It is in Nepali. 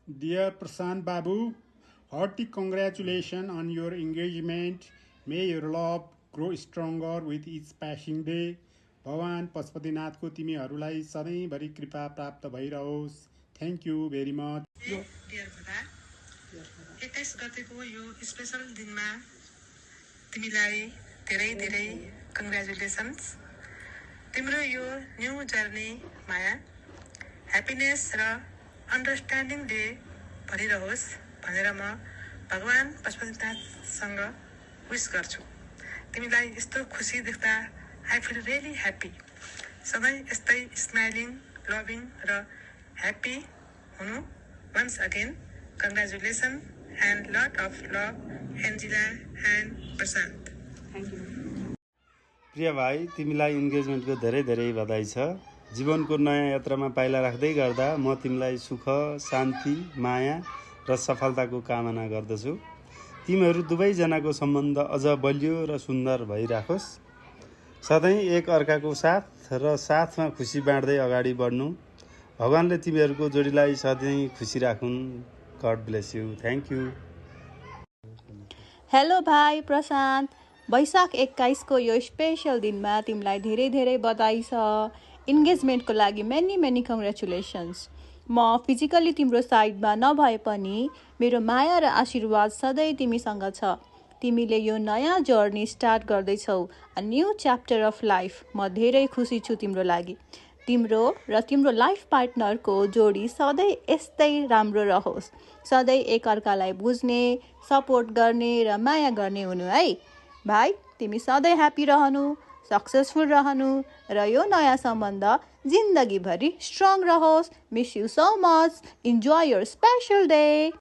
Dear Prasant Babu, hearty congratulations on your engagement. May your love grow stronger with each passing day. भगवान पशुपतिनाथको तिमीहरूलाई सधैँभरि कृपा प्राप्त भइरहोस्. Thank you very much. Dear भदा 21 गतेको यो स्पेशल दिनमा तिमीलाई धेरै धेरै कङ्ग्रेचुलेसन्स. तिम्रो यो न्यू जर्नी माया ह्याप्पिनेस र अन्डरस्ट्यान्डिङले भरिरहोस् भनेर म भगवान पशुपतिनाथसँग विश गर्छु. तिमीलाई यस्तो खुसी देख्दा आई फिल रियली ह्याप्पी. सधैँ यस्तै स्माइलिङ, लभिङ र ह्याप्पी हुनु. Once again congratulation and lot of love Angela and Prashant. Thank you. प्रिय भाइ, तिमीलाई इन्गेजमेन्टको धेरै धेरै बधाई छ. जीवनको नयाँ यात्रामा पाइला राख्दै गर्दा म तिमीलाई सुख, शान्ति, माया र सफलताको कामना गर्दछु. तिमीहरू दुवैजनाको सम्बन्ध अझ बलियो र सुन्दर भइराखोस्. सधैँ एक अर्काको साथ र साथमा खुसी बाँड्दै अगाडि बढ्नु. भगवानले तिमीहरूको जोडीलाई सधैँ खुसी राखुन्. God bless you. Thank you. Hello भाइ प्रशान्त, वैशाख 21 को यो स्पेशल दिनमा तिमीलाई धेरै धेरै बधाई छ. इन्गेजमेन्टको लागि मेनी कङ्ग्रेचुलेसन्स. म फिजिकली तिम्रो साइडमा नभए पनि मेरो माया र आशीर्वाद सधैँ तिमीसँग छ. तिमीले यो नयाँ जर्नी स्टार्ट गर्दैछौ, a new chapter of life. म धेरै खुसी छु तिम्रो लागि. तिम्रो र तिम्रो लाइफ पार्टनरको जोडी सधैँ यस्तै राम्रो रहोस्. सधैँ एकअर्कालाई बुझ्ने, सपोर्ट गर्ने र माया गर्ने हुनु है. भाइ, तिमी सधैँ ह्याप्पी रहनु, सक्सेसफुल रहनु र यो नयाँ सम्बन्ध जिन्दगीभरि स्ट्रङ रहोस्. Miss you so much. Enjoy your special day.